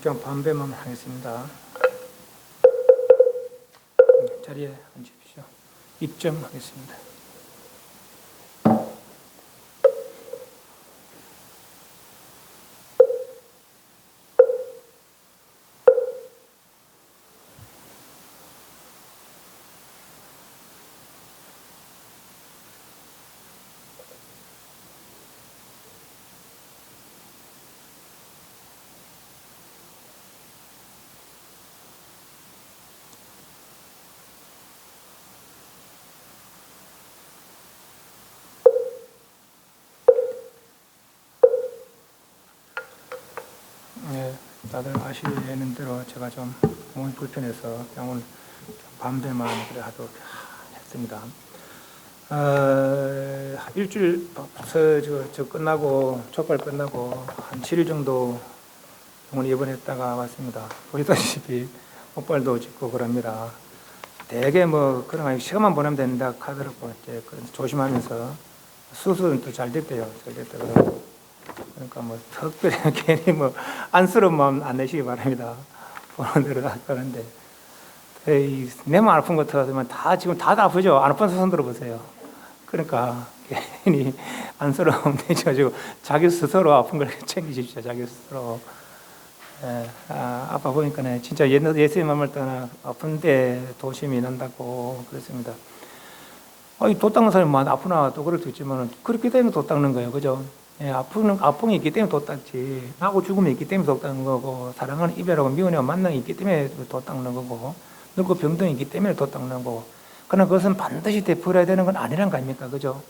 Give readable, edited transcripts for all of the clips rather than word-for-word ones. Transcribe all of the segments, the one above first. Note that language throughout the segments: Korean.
그냥 반배만 하겠습니다. 자리에 앉으십시오. 입점하겠습니다. 네, 다들 아시는 대로 제가 좀 몸이 불편해서 그냥 오늘 밤새만 그래 하도록 했습니다. 일주일 저 끝나고 촉발 끝나고 한 7일 정도 병원 입원했다가 왔습니다. 보시다시피 목발도 짚고 그럽니다. 대개 뭐 그런 시간만 보내면 된다 하더라고. 이제 조심하면서 수술은 또 잘 됐대요. 잘 됐다고. 그러니까 뭐 특별히 괜히 뭐 안쓰러운 마음 안 내시기 바랍니다. 보는 대로 하는데 내만 아픈 것 같으면 다 지금 다 아프죠. 안 아픈 손 들어보세요. 그러니까 괜히 안쓰러움 내셔가지고 자기 스스로 아픈 걸 챙기십시오. 자기 스스로. 아빠 보니까 진짜 예수의 마음을 떠나 아픈데 도심이 난다고 그랬습니다. 도 닦는 사람이 많이 아프나 또 그럴 수 있지만 그렇기 때문에 도 닦는 거예요. 그죠? 아픔이 있기 때문에 도 닦지. 나고 죽음이 있기 때문에 도 닦는 거고, 사랑하는 이별하고 미운이와 만남이 있기 때문에 도 닦는 거고, 늙고 병등이 있기 때문에 도 닦는 거고. 그러나 그것은 반드시 되풀이해야 되는 건 아니란 거 아닙니까? 그죠?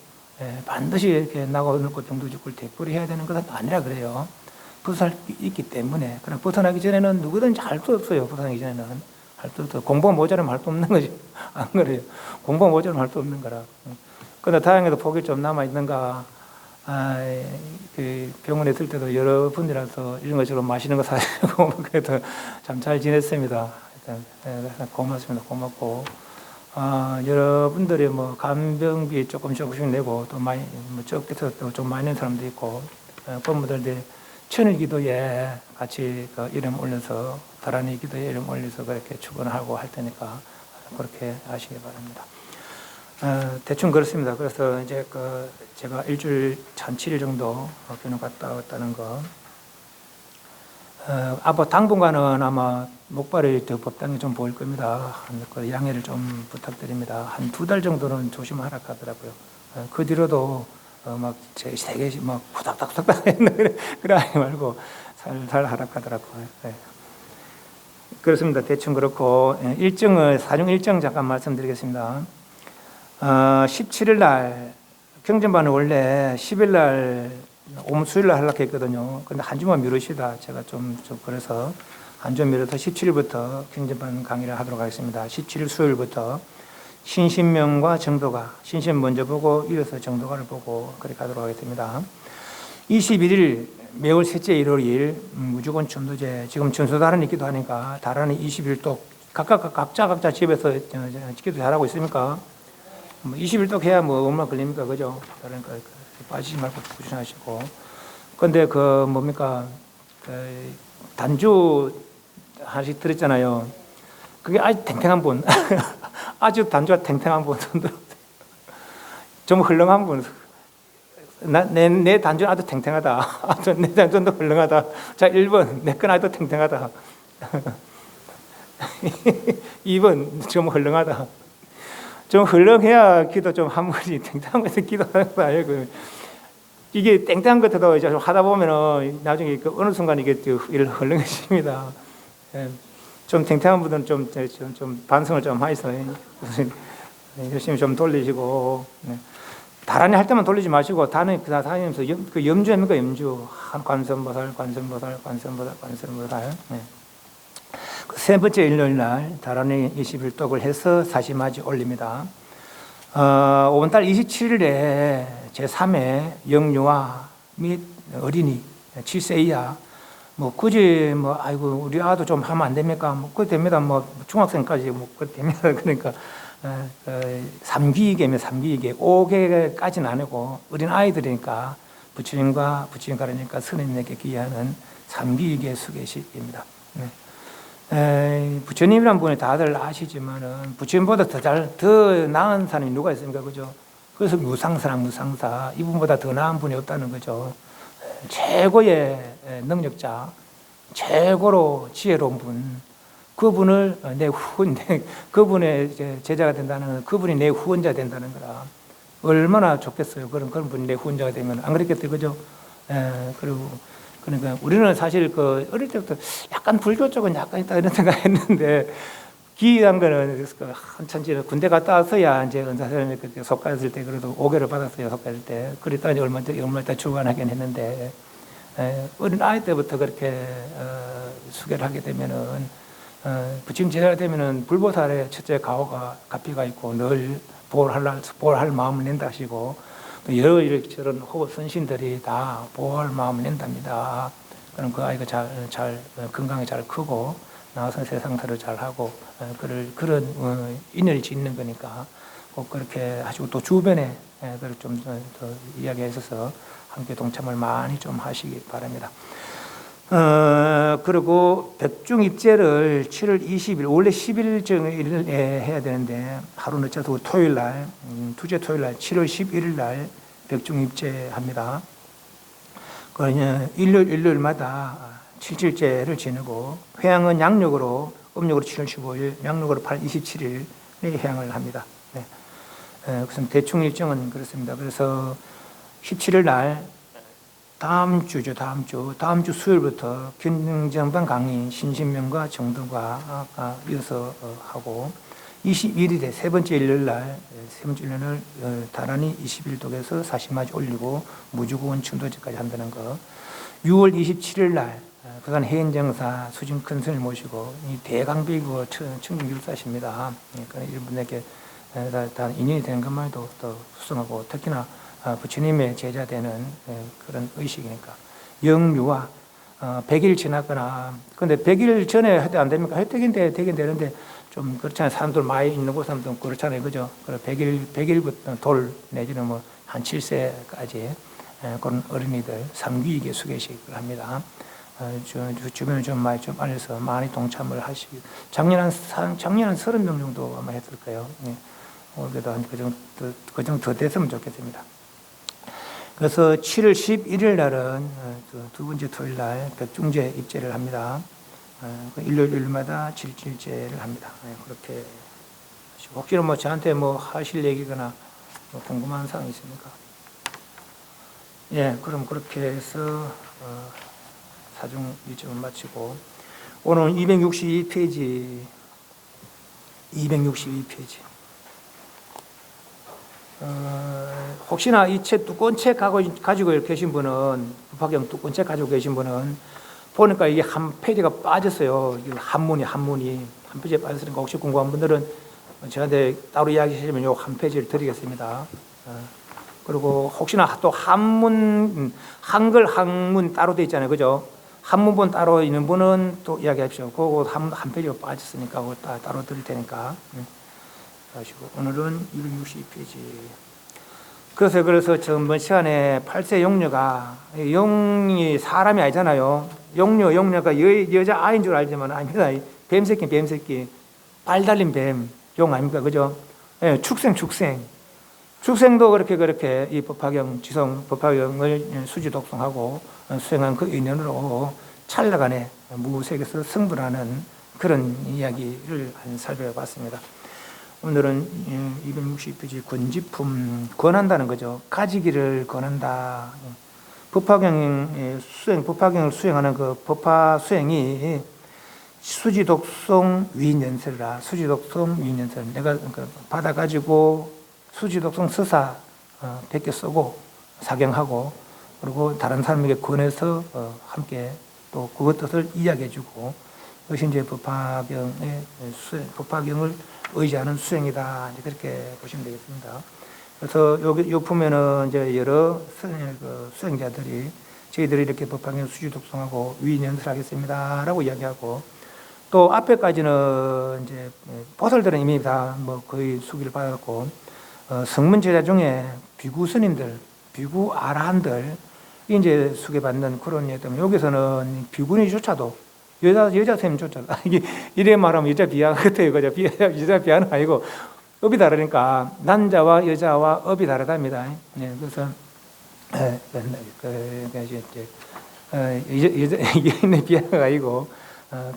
반드시 이렇게 나고 늙고 병도 죽고 되풀이해야 되는 것은 아니라 그래요. 벗어날 있기 때문에. 그러나 벗어나기 전에는 누구든지 할 수 없어요. 벗어나기 전에는. 할 수 없어요. 공부가 모자라면 할 수 없는 거지. 안 그래요? 공부가 모자라면 할 수 없는 거라. 그러나 다행히도 복이 좀 남아있는가. 그 병원에 있을 때도 여러분들이라서 이런 것처럼 맛있는 거 사주고 그래도 참 잘 지냈습니다. 고맙습니다. 고맙고 여러분들이 뭐 간병비 조금씩 내고 또 많이 뭐 적게서 또 좀 많이 낸 사람도 있고 본부들이 천일기도에 같이 그 이름 올려서 다란이 기도에 이름 올려서 그렇게 축원하고 할 테니까 그렇게 하시기 바랍니다. 대충 그렇습니다. 그래서 이제 제가 일주일 한 7일 정도 병원 갔다 왔다는 거. 아마 당분간은 아마 목발이 더 법당에 좀 보일 겁니다. 그 양해를 좀 부탁드립니다. 한 2달 정도는 조심하라 하더라고요. 그 뒤로도 막 세계시 막 후닥닥후닥닥 했는 그래 하지 말고 살살 하라 하더라고요. 네. 그렇습니다. 대충 그렇고 사중 일정 잠깐 말씀드리겠습니다. 17일 날 경전반을 원래 10일 날 오늘 수요일 날 하려고 했거든요. 근데 한 주만 미루시다. 제가 좀 그래서 한 주 미뤄서 17일부터 경전반 강의를 하도록 하겠습니다. 17일 수요일부터 신신명과 정도가, 신신 먼저 보고 이어서 정도가를 보고 그렇게 하도록 하겠습니다. 21일 매월 셋째 일요일 무조건 전도제, 지금 전수다란이 있기도 하니까 다란이 20일 또 각자 집에서 기도 잘하고 있습니까? 20일 해야 뭐 얼마 걸립니까? 그죠? 그러니까 빠지지 말고 꾸준하시고. 근데 뭡니까? 단주 하나씩 들었잖아요. 그게 아주 탱탱한 분. 아주 단주가 탱탱한 분. 좀 헐렁한 분. 내 단주는 아주 탱탱하다. 내 단주도 헐렁하다. 자, 1번. 내 건 아주 탱탱하다. 2번. 좀 헐렁하다. 좀 헐렁해야 기도 좀 한 번씩 탱탱한 것에서 기도하는 거 아니에요. 이게 땡땡한 것도 이제 하다 보면은 나중에 어느 순간 이게 헐렁해집니다. 좀 탱탱한 분들은 좀 반성을 좀 하셔서 열심히 좀 돌리시고, 다란이 할 때만 돌리지 마시고 다니면서 그 염주입니까? 염주. 관세음보살. 그 세 번째 일요일 날 다란이 21독을 해서 사시마지 올립니다. 5월달 27일에 제3회 영유아 및 어린이 7세 이하 굳이 아이고 우리 아도 좀 하면 안 됩니까? 그거 됩니다. 중학생까지 그거 됩니다. 그러니까 3기계면 3기계 5개까지는 아니고 어린 아이들이니까 부처님과 부처님 가르니까 스님에게 기하는 3기계 수계식입니다. 부처님이란 분이 다들 아시지만은 부처님보다 더 나은 사람이 누가 있습니까? 그죠? 그래서 무상사. 이분보다 더 나은 분이 없다는 거죠. 최고의 능력자, 최고로 지혜로운 분, 그분을 그분의 제자가 된다는, 그분이 내 후원자 된다는 거라. 얼마나 좋겠어요. 그런 분이 내 후원자가 되면. 안 그랬겠어요. 그죠? 그리고, 그러니까 우리는 사실 어릴 때부터 약간 불교 쪽은 약간 있다 이런 생각 했는데, 기이한 거는 한참 전에 군대 갔다 와서야 이제 은사선생님이 그렇게 속가였을 때 그래도 5개를 받았어요. 속가였을 때. 그랬다 이제 얼마 있다 출관하긴 했는데, 어린 아이 때부터 그렇게 수계를 하게 되면은, 부처님 제자가 되면은 불보살의 첫째 가피가 있고 늘 보호할 마음을 낸다 하시고, 또 여러 이런저런 호흡 선신들이 다 보호할 마음을 낸답니다. 그럼 그 아이가 건강히 잘 크고 나와서 세상사를 잘 하고, 그런 인연이 있는 거니까 꼭 그렇게 하시고, 또 주변에 그걸 좀 더 이야기해서 함께 동참을 많이 좀 하시기 바랍니다. 그리고 백중입제를 7월 20일, 원래 10일쯤에 해야 되는데 하루 늦춰서 토요일 날, 두째 토요일 날 7월 11일 날 백중입제 합니다. 일요일마다 칠칠제를 지내고, 회양은 양력으로, 음력으로 7월 15일, 양력으로 8월 27일에 회양을 합니다. 네. 그래서 대충 일정은 그렇습니다. 그래서 17일 날 다음 주 수요일부터 견정반 강의 신신명과 정도가 이어서 하고, 21일에 세 번째 일요일날 나란히 21독에서 40마디 올리고 무주고원 충도제까지 한다는 거. 6월 27일날 그간 해인정사 수진 큰 스님을 모시고, 이 대강비고 청중율사십니다. 그러니까 이분에게 다 인연이 되는 것만 해도 또 수승하고, 특히나 부처님의 제자 되는 그런 의식이니까. 영유와 100일 지났거나, 근데 100일 전에 해도 안 됩니까? 되긴 되는데 좀 그렇잖아요. 사람들 많이 있는 곳은 좀 그렇잖아요. 그죠? 그래서 100일부터 돌 내지는 뭐 한 7세까지 그런 어린이들 3귀이게 수계식을 합니다. 주변을 좀 많이 좀 알려서 많이 동참을 하시기. 작년 한 30명 정도 아마 했을 거예요. 올해도 한 그 정도 더 됐으면 좋겠습니다. 그래서 7월 11일 날은 두 번째 토요일 날 백중제 입제를 합니다. 일요일마다 칠칠제를 합니다. 그렇게 혹시나 뭐 저한테 뭐 하실 얘기거나 뭐 궁금한 사항 있습니까? 예, 그럼 그렇게 해서 사중 일정을 마치고, 오늘 262페이지. 혹시나 이 책 두꺼운 책 가지고 계신 분은, 법화경 두꺼운 책 가지고 계신 분은 보니까 이게 한 페이지가 빠졌어요. 한문이 한 페이지에 빠졌으니까 혹시 궁금한 분들은 저한테 따로 이야기하시면 요 한 페이지를 드리겠습니다. 그리고 혹시나 또 한글 항문 따로 돼 있잖아요. 그죠? 한문본 따로 있는 분은 또 이야기하십시오. 그거 한 페이지가 빠졌으니까 그거 따로 드릴 테니까. 하시고, 오늘은 262페이지. 그래서 전번 시간에 8세 용녀가, 용이 사람이 아니잖아요. 용녀가 여자 아이인 줄 알지만 아닙니다. 뱀새끼. 발 달린 뱀, 용 아닙니까? 그죠? 예, 축생도 그렇게 이 법화경을 수지 독송하고 수행한 그 인연으로 찰나간에 무색에서 승분하는 그런 이야기를 살펴봤습니다. 오늘은 260페이지 권지품, 권한다는 거죠. 가지기를 권한다. 법화경을 수행하는 그 법화 수행이 수지독송 위인연설이라. 내가 받아가지고 수지독송 서사 100개 쓰고 사경하고, 그리고 다른 사람에게 권해서 함께 또 그 뜻을 이야기해주고, 그것이 이제 법화경을 의지하는 수행이다. 이제 그렇게 보시면 되겠습니다. 그래서 여기 보면은 이제 여러 수행자들이 저희들이 이렇게 법화경 수지 독송하고 위인연설하겠습니다라고 이야기하고, 또 앞에까지는 이제 보살들은 이미 다 뭐 거의 수기를 받았고, 성문 제자 중에 비구 스님들, 비구 아라한들 이제 수계받는 그런 예 때문에 여기서는 비구니조차도 여자 셈 쫓아. 이게 이래 말하면 여자 비하 같아요. 그죠? 여자 비하는 아니고 업이 다르니까 남자와 여자와 업이 다르답니다. 네, 그래서 여인의 비하가 아니고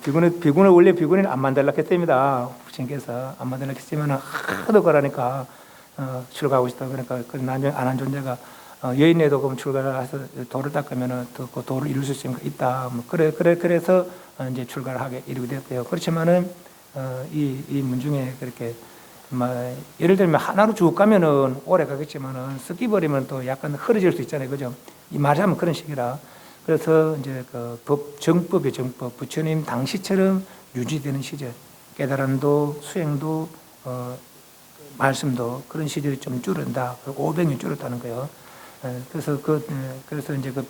비군을 원래 비군을 안 만들려고 했답니다. 부친께서 안 만들려고 했지만 하도 그러니까 출가하고 싶다 그러니까 그 남편 안 한 존재가 여인에도 그럼 출가를 해서 도를 닦으면은 그 도를 이룰 수 있다. 뭐 그래서 이제 출가를 하게 이루게 됐대요. 그렇지만은 이 문중에 그렇게 예를 들면 하나로 쭉 가면은 오래 가겠지만은 습기 버리면 또 약간 흐려질 수 있잖아요, 그죠? 이 말하자면 그런 식이라. 그래서 이제 그 정법의 정법, 부처님 당시처럼 유지되는 시절, 깨달음도 수행도 말씀도 그런 시절이 좀 줄은다. 500년 줄었다는 거예요. 그래서 이제 그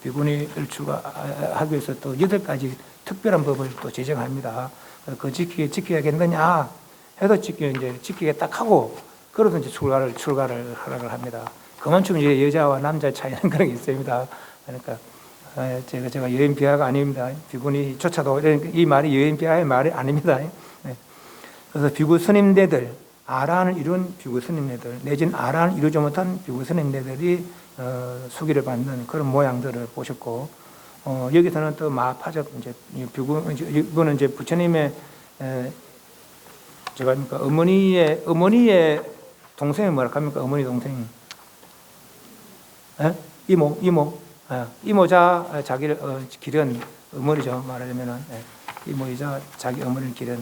비구니를 출가하기 위해서 또 8가지 특별한 법을 또 제정합니다. 그 지켜야겠느냐 해도 지키게 딱 하고, 그래서 이제 출가를 하라고 합니다. 그만큼 이제 여자와 남자 차이는 그런 게 있습니다. 그러니까 제가 여인 비하가 아닙니다. 비구니조차도 이 말이 여인 비하의 말이 아닙니다. 네. 그래서 비구 스님네들, 아라한을 이룬 비구 스님네들 내지는 아라한을 이루지 못한 비구 스님네들이 수기를 받는 그런 모양들을 보셨고, 여기서는 또 마파적 이제 이거는 이제 부처님의 제가 어머니의 동생이 뭐라 합니까? 어머니 동생 이모자 자기를 기른 어머니죠. 말하자면은 이모이자 자기 어머니를 기른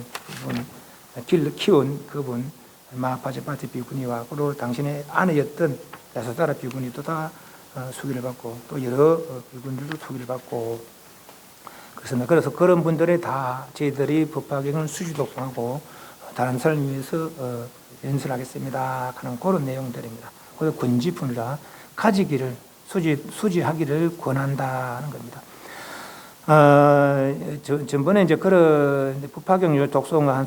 그분, 키운 그분 마파제파티 비구니와 그리고 당신의 아내였던 야소다라 비구니도 다 수기를 받고 또 여러 비구니들도 수기를 받고 그렇습니다. 그래서 그런 분들이 다 저희들이 법화경을 수지독송하고 다른 사람을 위해서 연설하겠습니다 하는 그런 내용들입니다. 그래서 권지품이라 가지기를 수지하기를 권한다는 겁니다. 전번에 이제 그런 법화경을 독송을 한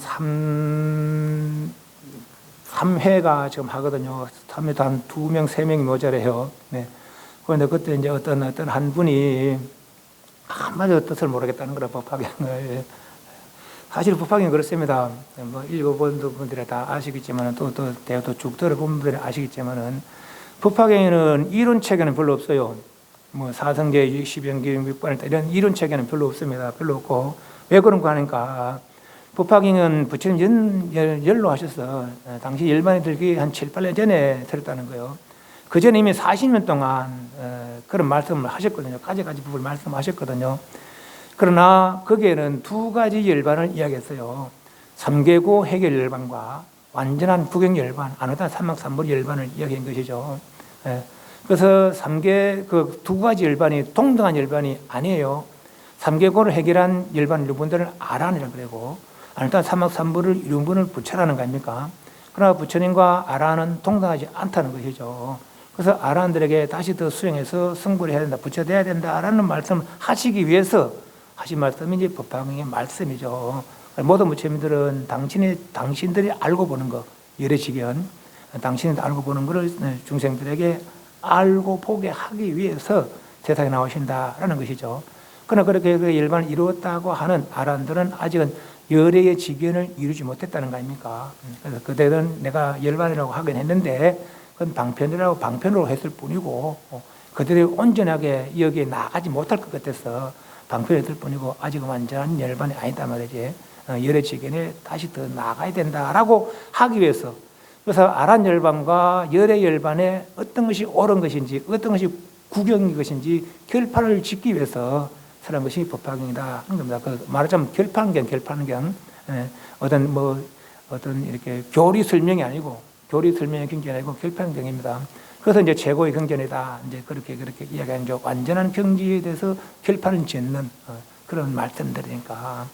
3회가 지금 하거든요. 3회도 한 2명, 3명이 모자라요. 네. 그런데 그때 이제 어떤 한 분이 한마디 뜻을 모르겠다는 거라, 법화경을. 사실 법화경은 그렇습니다. 뭐 읽어본 분들이 다 아시겠지만, 또 쭉 들어본 분들이 아시겠지만은, 법화경에는 이론책에는 별로 없어요. 뭐 사성계, 십연계, 육반을 이런 이론책에는 별로 없습니다. 별로 없고. 왜 그런가 하니까, 법화경은 부처님 열로 하셔서 당시 열반이 들기 한 7, 8년 전에 들었다는 거예요. 그 전에 이미 40년 동안 그런 말씀을 하셨거든요. 가지가지 부분을 말씀하셨거든요. 그러나 거기에는 2가지 열반을 이야기했어요. 삼계고 해결 열반과 완전한 부경 열반, 아노다 삼막삼불 열반을 이야기한 것이죠. 그래서 그 2가지 열반이 동등한 열반이 아니에요. 삼계고를 해결한 열반 여러분들은 아란이라고 그러고, 아노다 삼막삼불을 이룬 분을 부처라는 거 아닙니까? 그러나 부처님과 아란은 동등하지 않다는 것이죠. 그래서 아란들에게 다시 더 수행해서 승부를 해야 된다, 부처 돼야 된다라는 말씀을 하시기 위해서 하신 말씀이 이제 법화경의 말씀이죠. 모든 부처님들은 당신들이 알고 보는 거, 열애지견, 당신이 알고 보는 것을 중생들에게 알고 보게 하기 위해서 세상에 나오신다라는 것이죠. 그러나 그렇게 그 열반을 이루었다고 하는 아란들은 아직은 열애의 지견을 이루지 못했다는 거 아닙니까? 그래서 그들은 내가 열반이라고 하긴 했는데 그건 방편으로 했을 뿐이고, 그들이 온전하게 여기에 나가지 못할 것 같아서 방편했을 뿐이고 아직은 완전한 열반이 아니다 말이지. 열애 지견에 다시 더 나가야 된다라고 하기 위해서, 그래서 아란 열반과 열애 열반에 어떤 것이 옳은 것인지 어떤 것이 구경인 것인지 결판을 짓기 위해서 설한 것이 법화경이다 하는 겁니다. 말하자면 결판경, 어떤 이렇게 교리 설명이 아니고, 교리 설명의 경전이 아니고 결판경입니다. 그래서 이제 최고의 경전이다, 이제 그렇게 이야기하는 죠. 완전한 경지에 대해서 결판을 짓는 그런 말씀들이니까.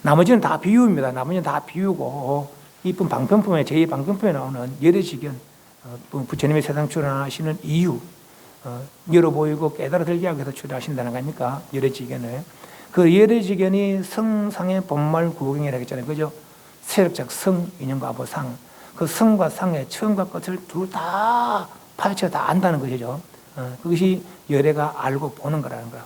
나머지는 다 비유입니다. 나머지는 다 비유고, 이쁜 방편품에, 제2방편품에 나오는 열애지견, 부처님의 세상 출연하시는 이유, 열어 보이고 깨달아 들게 하기 위해서 출연하신다는 거 아닙니까? 열애지견을. 그 열애지견이 성상의 본말 구경이라고 했잖아요. 그죠? 세력적 성, 인연과 보상. 그 성과 상의 처음과 끝을 둘 다 파헤쳐 다 안다는 것이죠. 그것이 열애가 알고 보는 거라는 거야.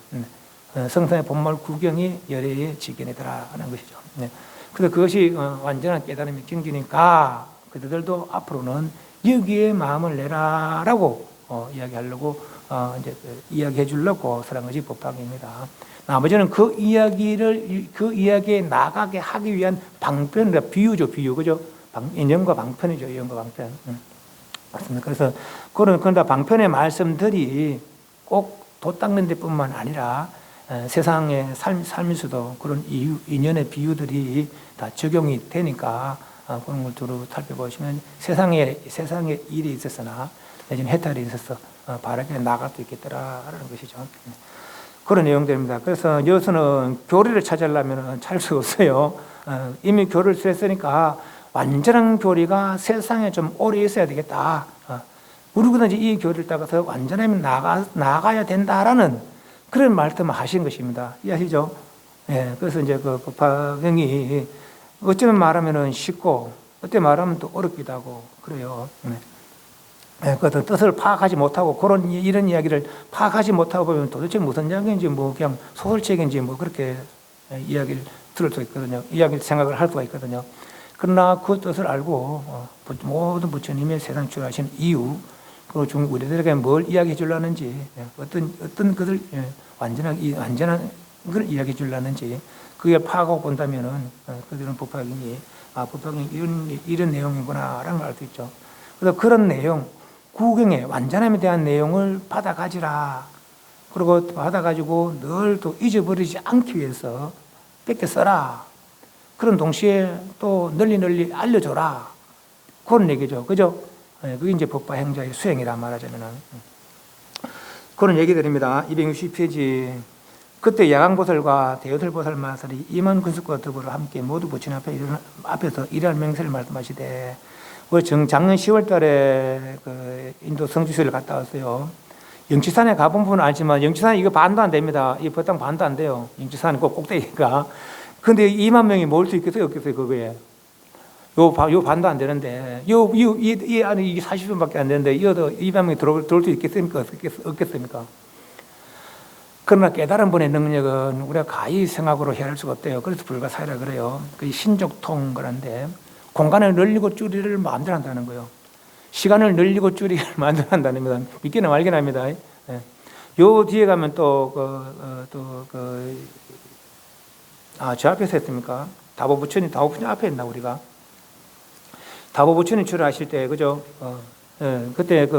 성상의 본말 구경이 열애의 직견이더라 하는 것이죠. 네. 그래서 그것이 완전한 깨달음의 경지니까 그들도 앞으로는 여기에 마음을 내라라고 이야기하려고 이제 이야기해 주려고 설한 것이 법화경입니다. 나머지는 그 이야기에 나가게 하기 위한 방편이라 비유죠, 비유, 그죠? 인연과 방편이죠, 인연과 방편. 맞습니다. 그래서 그런 다 방편의 말씀들이 꼭 도 닦는 데뿐만 아니라 세상의 삶에서도 그런 인연의 비유들이 다 적용이 되니까 그런 걸 두루 살펴보시면 세상에 일이 있었으나 내지는 해탈이 있어서 바르게 나갈 수 있겠더라라는 것이죠. 그런 내용들입니다. 그래서 여기서는 교리를 찾으려면 찾을 수가 없어요. 이미 교리를 수했으니까 완전한 교리가 세상에 좀 오래 있어야 되겠다. 누구든지 이 교리를 따라서 완전하게 나가야 된다라는 그런 말씀을 하신 것입니다. 이해하시죠? 예, 그래서 이제 그 법화경이 어쩌면 말하면은 쉽고, 어때 말하면 또 어렵기도 하고, 그래요. 예, 그 뜻을 파악하지 못하고, 이런 이야기를 파악하지 못하고 보면 도대체 무슨 이야기인지, 뭐, 그냥 소설책인지, 뭐, 그렇게 이야기를 들을 수 있거든요. 이야기를 생각을 할 수가 있거든요. 그러나 그 뜻을 알고, 모든 부처님의 세상 출하신 이유, 그리고 우리들에게 뭘 이야기해 주려는지, 어떤 것을 완전한 걸 이야기해 주려는지, 그게 파악하고 본다면은, 그들은 법화경이 이런 내용이구나라는 걸 알 수 있죠. 그래서 그런 내용, 구경의 완전함에 대한 내용을 받아가지라. 그리고 받아가지고 늘 또 잊어버리지 않기 위해서 뺏겨 써라. 그런 동시에 또 널리 알려줘라. 그런 얘기죠. 그죠? 그게 이제 법화 행자의 수행이란 말하자면은. 그런 얘기들입니다. 260페이지. 그때 야광보살과 대여설보살 마살이 임원근숙과 더불어 함께 모두 부처님 앞에서 일할 맹세를 말씀하시되, 작년 10월 달에 그 인도 성지수를 갔다 왔어요. 영치산에 가본 분은 알지만, 영치산 이거 반도 안 됩니다. 이 법당 반도 안 돼요. 영치산은 꼭 꼭대기니까. 근데 2만 명이 모을 수 있겠어요? 없겠어요? 그거에. 요 반도 안 되는데, 이 안에 이게 40분밖에 안 되는데, 이어도 2만 명이 들어올 수 있겠습니까? 없겠습니까? 그러나 깨달은 분의 능력은 우리가 가히 생각으로 헤아릴 수가 없대요. 그래서 불가사의라 그래요. 그 신족통 그런데, 공간을 늘리고 줄이를 마음대로 한다는 거예요. 시간을 늘리고 줄이를 마음대로 한다는 겁니다. 믿기나 말기나 합니다. 요 뒤에 가면 저 앞에서 했습니까? 다보부처님 앞에 했나, 우리가? 다보부처님 출하하실 때, 그죠? 그때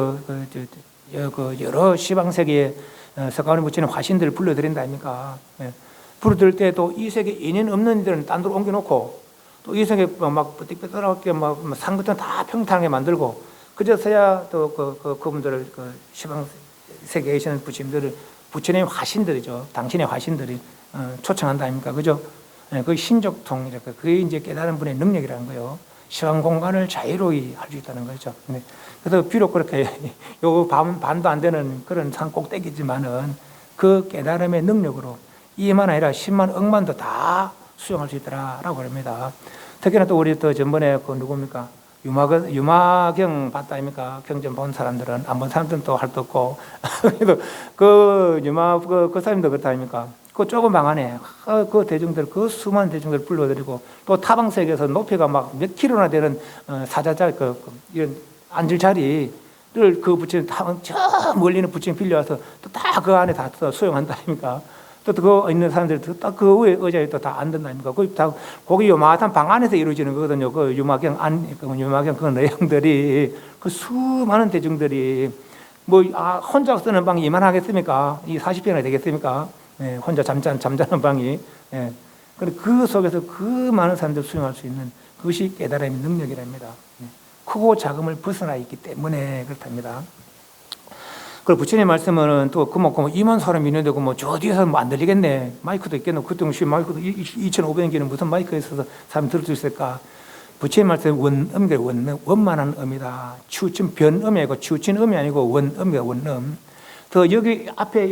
여러 시방세계의 석가모니 부처님 화신들을 불러들인다 아닙니까? 불러들 때도 이 세계 인연 없는 이들은 딴 데로 옮겨놓고, 또 이 세계 막 삐뚤삐뚤하게 산 것들은 다 평탄하게 만들고, 그제서야 또 그분들을 시방세계에 계시는 부처님들을 부처님의 화신들이죠. 당신의 화신들이 초청한다 아닙니까? 그죠? 그게 신족통이랄까. 그게 이제 깨달은 분의 능력이라는 거예요. 시간 공간을 자유로이 할 수 있다는 거죠. 그래서 비록 그렇게 요 반도 안 되는 그런 산 꼭대기지만은 그 깨달음의 능력으로 2만 아니라 10만 억만도 다 수용할 수 있더라라고 합니다. 특히나 또 우리 또 전번에 그 누굽니까? 유마경 봤다 아닙니까? 경전 본 사람들은, 안 본 사람들은 또 할 수 없고. 그래도 그 사람도 그렇다 아닙니까? 그 좁은 방 안에 그 대중들, 그 수많은 대중들 불러들이고, 또 타방석에서 높이가 막 몇 킬로나 되는 사자자 이런 앉을 자리를 그 부처님 저 멀리는 부처님 빌려와서 또 다 그 안에 다 수용한다 아닙니까? 또 그 있는 사람들이 딱 그 위에 의자에 또 다 앉는다 아닙니까? 거기 요마한 방 안에서 이루어지는 거거든요. 그 유마경 그 내용들이, 그 수많은 대중들이 혼자 쓰는 방이 이만하겠습니까? 이 40평이나 되겠습니까? 혼자 잠자는 방이. 그런데 그 속에서 그 많은 사람들 수용할 수 있는 그것이 깨달음의 능력이랍니다. 크고 작음을 벗어나 있기 때문에 그렇답니다. 그리고 부처님 말씀은 또 2만 사람이 있는데 저 뒤에서 안 들리겠네. 마이크도 있겠네. 그 당시 마이크도 2,500개는 무슨 마이크가 있어서 사람이 들을 수 있을까? 부처님 말씀은 원만한 음이다. 치우친 변음이 아니고 치우친 음이 아니고 원음이다. 원음. 더 여기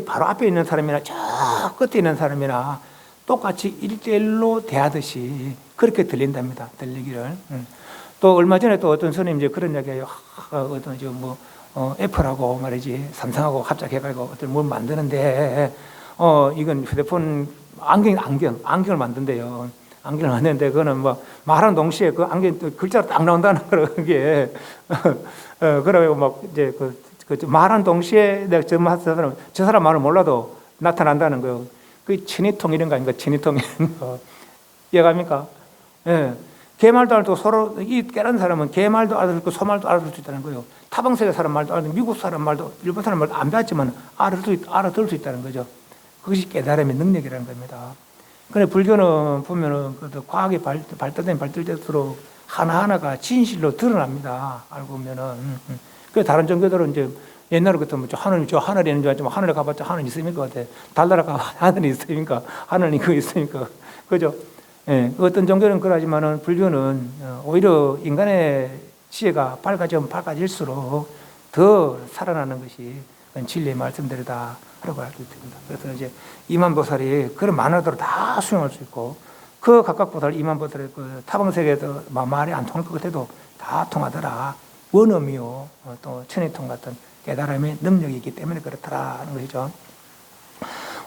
바로 앞에 있는 사람이나 저 끝에 있는 사람이나 똑같이 1대1로 대하듯이 그렇게 들린답니다. 들리기를. 또 얼마 전에 또 어떤 스님 이제 그런 이야기해요. 애플하고 말이지 삼성하고 합작해가지고 어떤 뭘 만드는데 이건 휴대폰 안경을 만든대요. 안경을 만드는데 그거는 뭐 말하는 동시에 그 안경 글자로 딱 나온다는 그런 게 그러고 막 이제 그 말하는 동시에 내가 저 사람 말을 몰라도 나타난다는 거예요. 그 친위통 이런 거 아닙니까? 친위통 이런 거. 이해갑니까? 예. 개 말도 알고 서로 이 깨라는 사람은 개 말도 알아듣고 소 말도 알아들 수 있다는 거예요. 타방세계 사람 말도 알아듣고 미국 사람 말도 일본 사람 말도 안 배웠지만 알아들 수 있다는 거죠. 그것이 깨달음의 능력이라는 겁니다. 그런데 불교는 보면은 그 과학이 발달될수록 하나하나가 진실로 드러납니다. 알고 보면은. 그 다른 종교들은 이제 옛날에 같으면 저 하늘이 있는 줄 알지만 하늘에 가봤자 하늘이 있습니까? 달나라 가봤자 하늘이 있습니까? 하늘이 그거 있습니까? 그죠? 예, 어떤 종교는 그러지만은 불교는 오히려 인간의 지혜가 밝아질수록 더 살아나는 것이 진리의 말씀대로다 하라고 알고 있습니다. 그래서 이제 이만보살이 그런 만화대로 다 수용할 수 있고 그 각각 보살 이만보살의 그 타방세계에서 말이 안 통할 것 같아도 다 통하더라. 원어미요 또 천의통 같은 깨달음의 능력이 있기 때문에 그렇더라는 것이죠.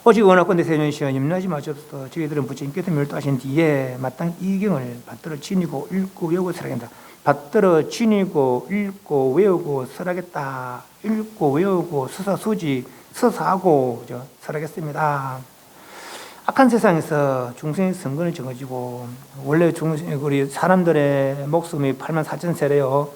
오직 원하건대 세존시여 염려하지 마시옵소서. 저희들은 부처님께서 멸도하신 뒤에 마땅히 이경을 받들어 지니고 읽고 외우고 설하겠다. 받들어 지니고 읽고 외우고 설하겠다. 읽고 외우고 서사수지 서사하고 설하겠습니다. 악한 세상에서 중생의 선근을 정해지고 원래 우리 사람들의 목숨이 84,000세래요.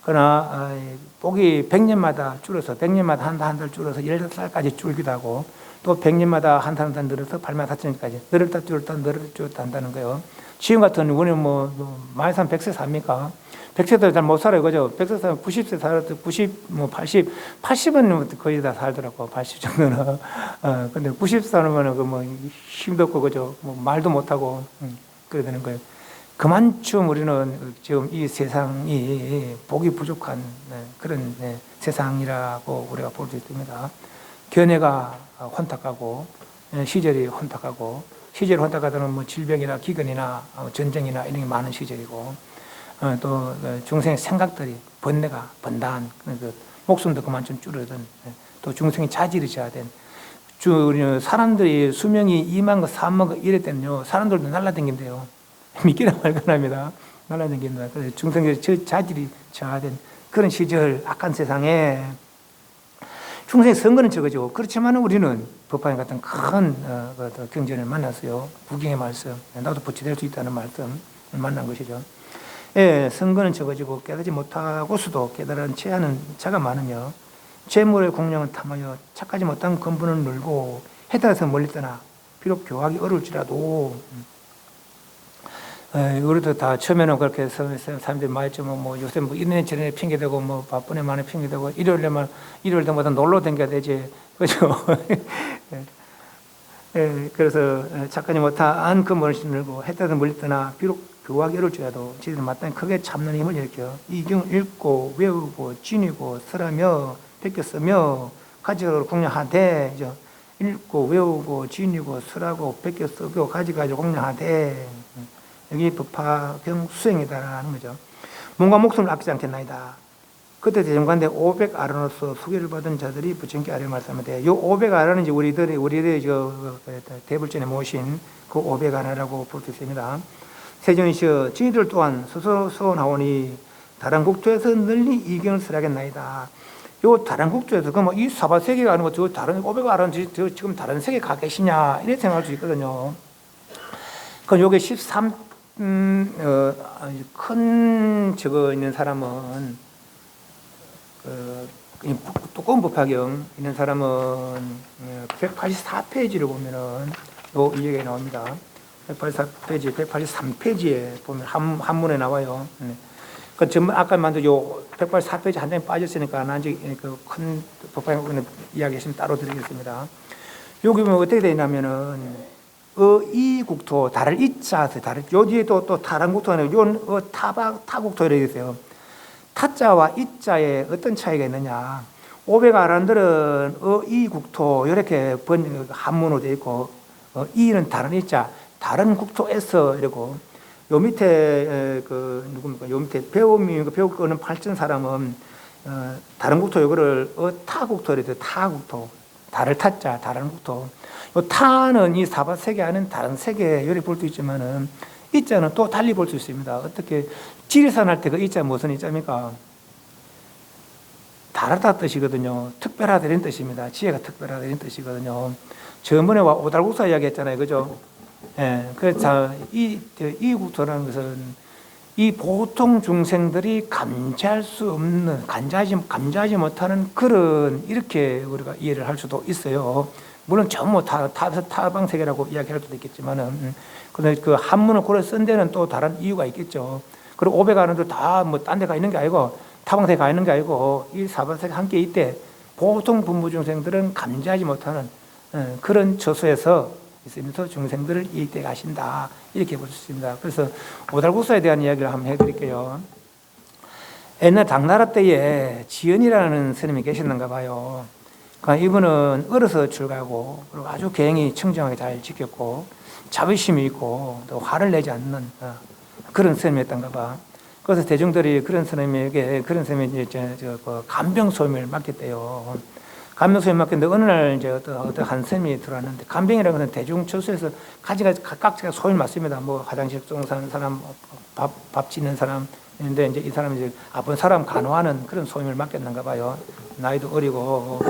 그러나 복이 100년마다 줄어서 100년마다 한 달 줄어서 15살까지 줄기도 하고 또 100년마다 한 달 늘어서 84,000까지 늘었다 줄었다 한다는 거예요. 지금 같은 우리는 뭐 많이 사면 100세 삽니까? 100세도 잘 못 살아요. 그죠? 100세 살면 90세 살아도 80은 거의 다 살더라고. 80 정도는. 근데 90 살면은 힘도 없고, 그죠? 말도 못하고, 그래 되는 거예요. 그만큼 우리는 지금 이 세상이 복이 부족한 그런 세상이라고 우리가 볼 수 있습니다. 견해가 혼탁하고, 시절이 혼탁하고, 시절이 혼탁하다는 뭐 질병이나 기근이나 전쟁이나 이런 게 많은 시절이고, 또 중생의 생각들이 번다한 그 목숨도 그만큼 줄어든 또 중생이 자질이 져야된 사람들이 수명이 2만 거 3만 거 이럴 때는요 사람들도 날라다닌대요. 믿기나 말거나 합니다. 날라다닌다. 그래서 중생들이 자질이 져야된 그런 시절 악한 세상에 중생의 선거는 적어지고 그렇지만 우리는 법화인 같은 큰 경전을 만났어요. 부경의 말씀, 나도 부처될 수 있다는 말씀을 만난 것이죠. 예, 선거는 적어지고 깨닫지 못하고서도 깨달은 체하는 자가 많으며 재물의 공량은 탐하여 착하지 못한 근본을 늘고 해탈에서 멀리 떠나 비록 교하기 어려울지라도 우리도 다 처음에는 그렇게 사람들이 많이 했지만 뭐 요새 뭐 이런 저런 핑계대고 뭐 바쁜 애 많이 핑계대고 일요일 때마다 놀러 다녀야 되지. 그죠? 예, 그래서 착하지 못한 근본을 늘고 해탈에서 멀리 떠나 비록 교하기 어려울지라도 저희들은 마땅히 크게 참는 힘을 일으켜 이 경을 읽고 외우고 지니고 설하며 베껴 쓰며 가지가지고 공략하되 읽고 외우고 지니고 설하고 베껴 쓰고 가지가지고 공략하되 여기 법화경 수행이다라는 거죠. 몸과 목숨을 아끼지 않겠나이다. 그때 대정관대 500아론으로서 소개를 받은 자들이 부처님께 아뢰 말씀하되 요 500아론은 이제 우리들이 대불전에 모신 그 500아론이라고 볼 수 있습니다. 세존이시여 저희들 또한 스스로 서원하오니 다른 국토에서 널리 이경을 설하겠나이다. 요 다른 국토에서 그럼 이 사바세계가 아니고 저 다른 500아론 지금 다른 세계 가 계시냐 이렇게 생각할 수 있거든요. 그럼 요게 13 큰 저거 있는 사람은 두꺼운 법화경 있는 사람은 184페이지를 보면은 요 이야기가 나옵니다. 184페이지, 183페이지에 보면 한문에 나와요. 그 전문 아까 만든 요 184페이지 한 장이 빠졌으니까 나중에 큰 법화경 이야기 있으면 따로 드리겠습니다. 여기 보면 어떻게 되냐면은 이 국토 다를 이자 다를 요 뒤에 또 다른 국토가 있는 요 타국토 이렇게 있어요. 타자와 이자에 어떤 차이가 있느냐? 500아란들은 이 국토 이렇게 한문으로 되어 있고 이는 다른 이자 다른 국토에서 이러고 요 밑에 누굽니까? 요 밑에 배울 거는 8천 사람은 다른 국토 이거를 타국토 이래요. 타국토 다를 타자 다른 국토 타는 이 사바세계 안에 다른 세계 요리 볼 수 있지만은 이자는 또 달리 볼 수 있습니다. 어떻게 지리산 할 때 그 이자 무슨 이자입니까? 다르다 뜻이거든요. 특별하다 이런 뜻입니다. 지혜가 특별하다 이런 뜻이거든요. 저번에 오달국사 이야기했잖아요, 그죠? 예, 그래서 이 구토라는 것은 이 보통 중생들이 감지할 수 없는, 감지하지 못하는 그런 이렇게 우리가 이해를 할 수도 있어요. 물론 전부 타방세계라고 이야기할 수도 있겠지만은, 근데 그 한문을 고려 쓴 데는 또 다른 이유가 있겠죠. 그리고 오배 가는 데 다 뭐 딴 데 가 있는 게 아니고, 타방세계 가 있는 게 아니고, 이 사방세계 함께 있대. 보통 분부 중생들은 감지하지 못하는 그런 처소에서 있으면서 중생들을 이익되게 하신다. 이렇게 볼 수 있습니다. 그래서 오달국사에 대한 이야기를 한번 해드릴게요. 옛날 당나라 때에 지연이라는 스님이 계셨는가 봐요. 그러니까 이분은 어려서 출가하고 그리고 아주 계행이 청정하게 잘 지켰고 자부심이 있고 또 화를 내지 않는 그런 스님이었던가 봐. 그래서 대중들이 그런 스님에게 간병소임을 맡겼대요. 간병소임 맡겼는데 어느 날 이제 어떤 한 스님이 들어왔는데, 간병이라는 것은 대중 처소에서 각자 소임을 맡습니다. 뭐 화장실 사는 사람, 밥 짓는 사람 있는데 이제 이 사람이 이제 아픈 사람 간호하는 그런 소임을 맡겼는가 봐요. 나이도 어리고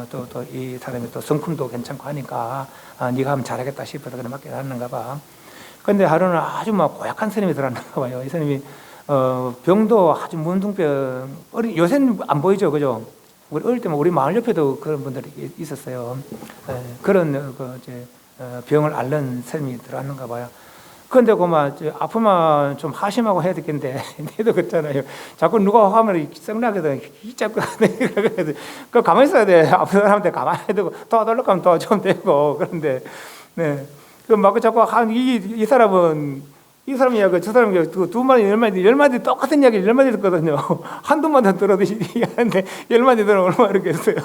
또 이 사람이 또 성품도 괜찮고 하니까 네가 하면 잘하겠다 싶어서 그래 맡겨놨는가 봐. 그런데 하루는 아주 막 고약한 스님이 들어왔는가 봐요. 이 스님이 병도 아주 문둥병, 요새는 안 보이죠, 그죠? 우리 어릴 때면 우리 마을 옆에도 그런 분들이 있었어요. 그런 병을 앓는 스님이 들어왔는가 봐요. 그런데 그만 아프면 좀 하심하고 해야 되겠는데 해도 그렇잖아요. 자꾸 누가 하면 썩나거든. 자꾸 그 가만히 있어야 돼. 아픈 사람한테 가만히 두고 도와달라고 더 좀 되고. 그런데 네, 그 막 자꾸 이 사람은. 이 사람이 저 사람이 두 마디, 열 마디 똑같은 이야기를 10마디 듣거든요. 한두 마디 들어도 하는데 10마디 들으면 얼마나 그렇겠어요.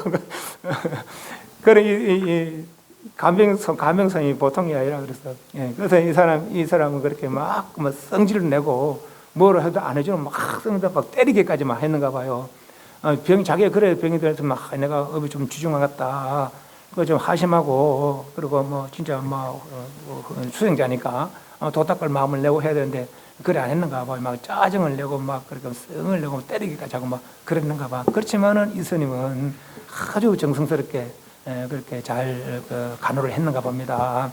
그런 이 감명성이 보통이 아니라 그래서. 예, 그래서 이 사람은 그렇게 막 성질을 내고 뭐를 해도 안 해주면 막 성질 막 때리기까지만 했는가 봐요. 자기가 그래 병이 들어서 막 내가 업이 좀 주중하겠다. 그거 좀 하심하고 그리고 뭐 진짜 수행자니까 도 닦을 마음을 내고 해야 되는데 그래 안 했는가 봐. 막 짜증을 내고 막 그렇게 성을 내고 때리기까지 하고 막 그랬는가 봐. 그렇지만은 이 스님은 아주 정성스럽게 그렇게 잘 간호를 했는가 봅니다.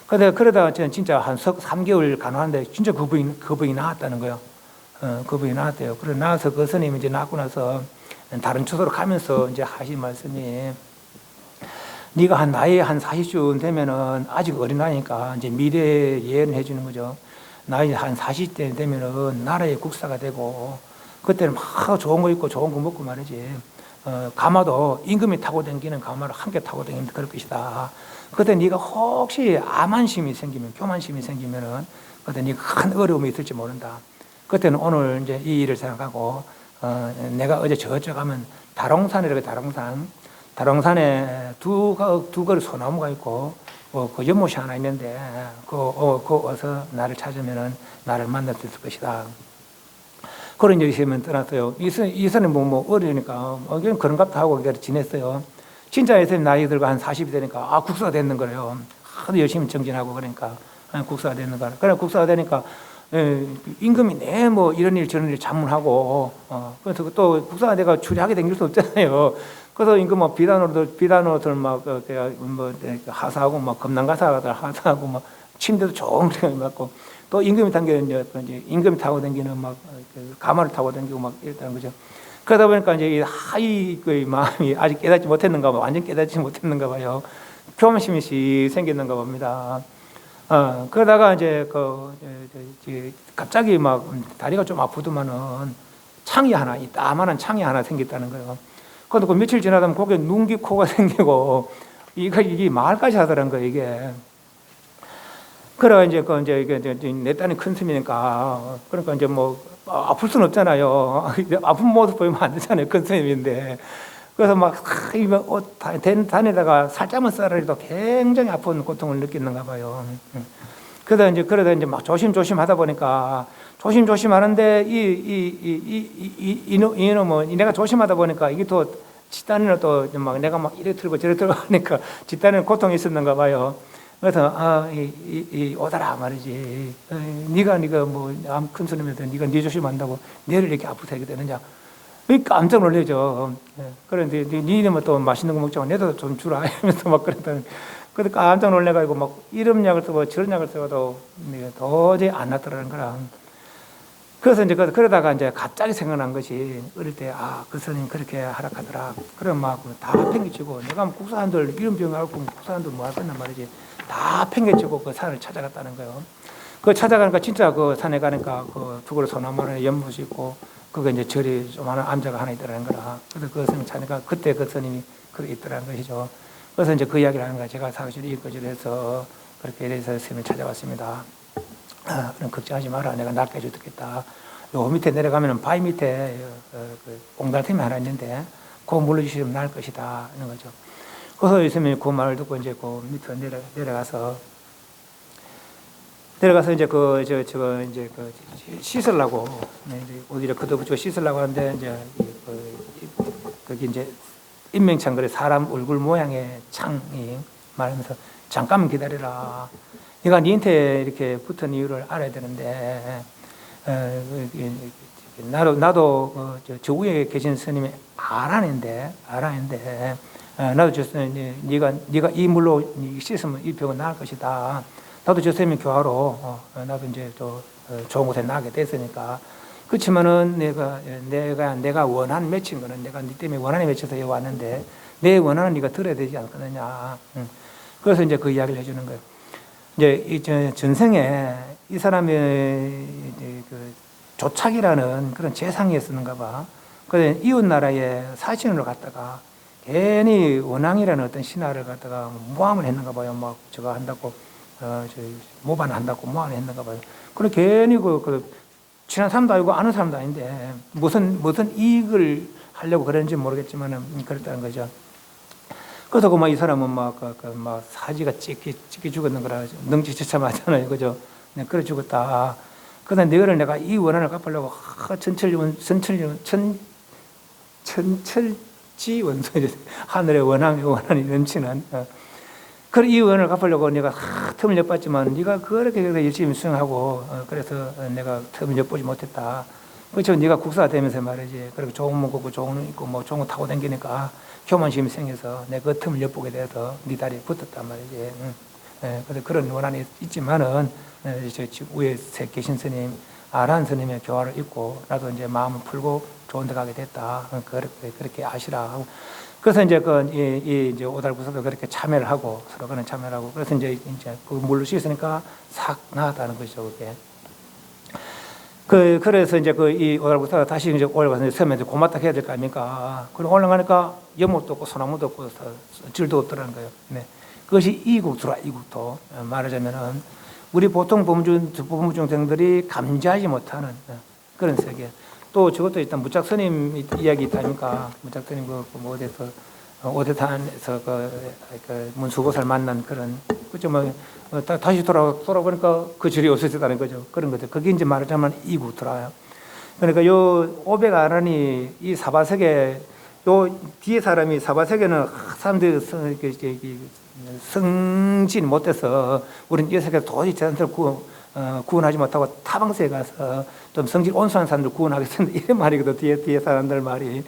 그런데 그러다가 진짜 한 3개월 간호하는데 진짜 그 부인이 나았다는 거예요. 그 부인이 나았대요. 그래 나와서 그 스님이 이제 낳고 나서 다른 처소로 가면서 이제 하신 말씀이, 네가 나이 한 40쯤 되면은 아직 어린아이니까 이제 미래 예언해 주는 거죠. 나이 한 40대 되면은 나라의 국사가 되고 그때는 막 좋은 거 입고 좋은 거 먹고 말이지. 가마도 임금이 타고 다니는 가마를 함께 타고 다니면 그럴 것이다. 그때 네가 혹시 암환심이 생기면, 교만심이 생기면은 그때 네가 큰 어려움이 있을지 모른다. 그때는 오늘 이제 이 일을 생각하고 내가 어제 저쪽 가면 다롱산이라고 다롱산에 두 그루 소나무가 있고 그 연못이 하나 있는데 그 어서 나를 찾으면은 나를 만날 수 있을 것이다. 그런 일이 있으면 떠났어요. 이 선은 뭐 어리니까 그런갑다 하고 지냈어요. 진짜 예수님 나이 들고 한 40이 되니까 국사가 됐는 거예요. 하도 열심히 정진하고 그러니까 국사가 됐는 거예요. 그래 국사가 되니까 임금이 뭐 이런 일 저런 일 자문하고 그래서 또 국사가 내가 추리하게 댕길 수 없잖아요. 그래서 임금 뭐 비단어들 막 하사하고 막 금난가사들 하사하고 막 침대도 좋은 거 맞고 또 임금이 당기는 이제 임금이 타고 다니는 막 가마를 타고 다니고 막 이랬다는 거죠. 그러다 보니까 이제 이 마음이 아직 깨닫지 못했는가 봐. 완전 깨닫지 못했는가 봐요. 교만심이 생겼는가 봅니다. 그러다가 이제 갑자기 막 다리가 좀 아프더만은 창이 하나, 이 따만한 창이 하나 생겼다는 거예요. 그런데 그 며칠 지나다 보면 거기에 눈기 코가 생기고 이게 마을까지 하더란 거예요, 이게. 그래 이제 내 딸이 큰 스님이니까 그러니까 이제 뭐 아플 수는 없잖아요. 아픈 모습 보이면 안 되잖아요, 큰 스님인데. 그래서 막 다니다가 살짝만 썰어도 굉장히 아픈 고통을 느끼는가 봐요. 그러다 이제 막 조심 하다 보니까 조심 하는데 이놈은 내가 조심하다 보니까 이게 또 집단에는 또 막 내가 막 이래 틀고 저래 틀고 하니까 집단에는 고통이 있었는가 봐요. 그래서 이 오다라 말이지. 네가 뭐 큰 스님한테 네가 네 조심한다고 뇌를 이렇게 아프게 하게 되느냐. 깜짝 놀래죠. 그런데 니네만 또 맛있는 거 먹자고 내도 좀 주라 이러면서 막 그랬더니 그래서 깜짝 놀래가지고 막 이런 약을 쓰고 저런 약을 써도 도저히 안 낫더라는 거라. 그래서 이제 그러다가 이제 갑자기 생각난 것이 어릴 때 그 스님 그렇게 하락하더라. 그럼 막 다 팽개치고 내가 뭐 국사한들 이런 병 앓고 국사한들 뭐 할 거냐 말이지. 다 팽개치고 그 산을 찾아갔다는 거예요. 그 찾아가니까 진짜 그 산에 가니까 그 두그러 소나무에 연못이 있고 그게 이제 절이 조그마한 암자가 하나 있더라는 거라. 그래서 그 스님 찾으니까 그때 그 스님이 그렇게 있더라는 것이죠. 그래서 이제 그 이야기를 하는 거야. 제가 사실 이거지를 해서 그렇게 이래서 스님을 찾아왔습니다. 그럼 걱정하지 마라. 내가 낫게 해주겠다. 요 밑에 내려가면 바위 밑에 그 옹달샘이 하나 있는데 그거 물러주시면 나을 것이다. 이런 거죠. 그래서 스님이 그 말을 듣고 이제 그 밑으로 내려가서 이제 이제 씻으려고 이제 어디를 걷어붙이고 씻으려고 하는데 이제 거기 이제 인명창 그래 사람 얼굴 모양의 창이 말하면서 잠깐만 기다려라. 네가 니한테 이렇게 붙은 이유를 알아야 되는데 나도 저 위에 계신 스님이 알아는데 나도 저 네가 이 물로 씻으면 이 병은 나을 것이다. 나도 저 스님이 교화로 나도 이제 또 좋은 곳에 나게 됐으니까 그렇지만은 내가 원한 맺힌 거는 내가 네 때문에 원한이 맺혀서 여기 왔는데 내 원한은 네가 들어야 되지 않겠느냐. 그래서 이제 그 이야기를 해주는 거예요. 이제 이 전생에 이 사람의 이제 그 조착이라는 그런 재상이었는가 봐. 그래서 이웃 나라에 사신으로 갔다가 괜히 원앙이라는 어떤 신하를 갖다가 모함을 했는가 봐요. 막 저거 한다고 모반을 한다고 모함을 했는가 봐요. 그래 괜히 친한 사람도 아니고 아는 사람도 아닌데 무슨 이익을 하려고 그랬는지 모르겠지만은 그랬다는 거죠. 그래서 이 사람은 막 사지가 찢기 죽었는 거라 능지처참하잖아요, 그죠? 네, 그래 죽었다. 그래서 너를 내가 이 원한을 갚으려고 천철지 원소 하늘의 원한이 넘치는 그래 이 원한을 갚으려고 내가 틈을 엿봤지만 네가 그렇게 열심히 수행하고 그래서 내가 틈을 엿보지 못했다. 그렇죠. 네가 국사가 되면서 말이지. 그렇게 좋은 거 먹고 좋은 거 입고 뭐 좋은 거 타고 다니니까 교만심이 생겨서 내 그 틈을 엿보게 돼서 네 다리에 붙었단 말이지. 그래서 그런 원한이 있지만은 저 위에 계신 스님 아란 스님의 교화를 입고 나도 이제 마음을 풀고 좋은 데 가게 됐다. 그렇게 아시라 하고. 그래서 이제 이제 오달구사도 그렇게 참여를 하고 서로 그런 참여를 하고 그래서 이제 그 물로 씻으니까 싹 나았다는 것이죠, 그게. 그래서 이제 이 오달구사가 다시 이제 올라가서 섬에 고맙다 해야 될 거 아닙니까? 그리고 올라가니까 연못도 없고 소나무도 없고 질도 없더라는 거예요. 네. 그것이 이국토라, 이국토. 말하자면은 우리 보통 법무중생들이 감지하지 못하는 그런 세계. 또 저것도 일단 무작 스님 이야기 있다니까. 무작 스님 뭐 어디서 오대산에서 그 문수보살 만난 그런 그죠 뭐 다시 돌아보니까 그 줄이 없어졌다는 거죠. 그런 거죠. 그게 이제 말하자면 이구토라요. 그러니까 요 오백아란이 이 사바세계 요 뒤에 사람이 사바세계는 사람들이 성진 못해서 우리는 이 세계 도저히 제대로 구원하지 못하고 타방세에 가서 좀 성질 온순한 사람들 구원하겠습니다. 이런 말이거든. 뒤에 사람들 말이.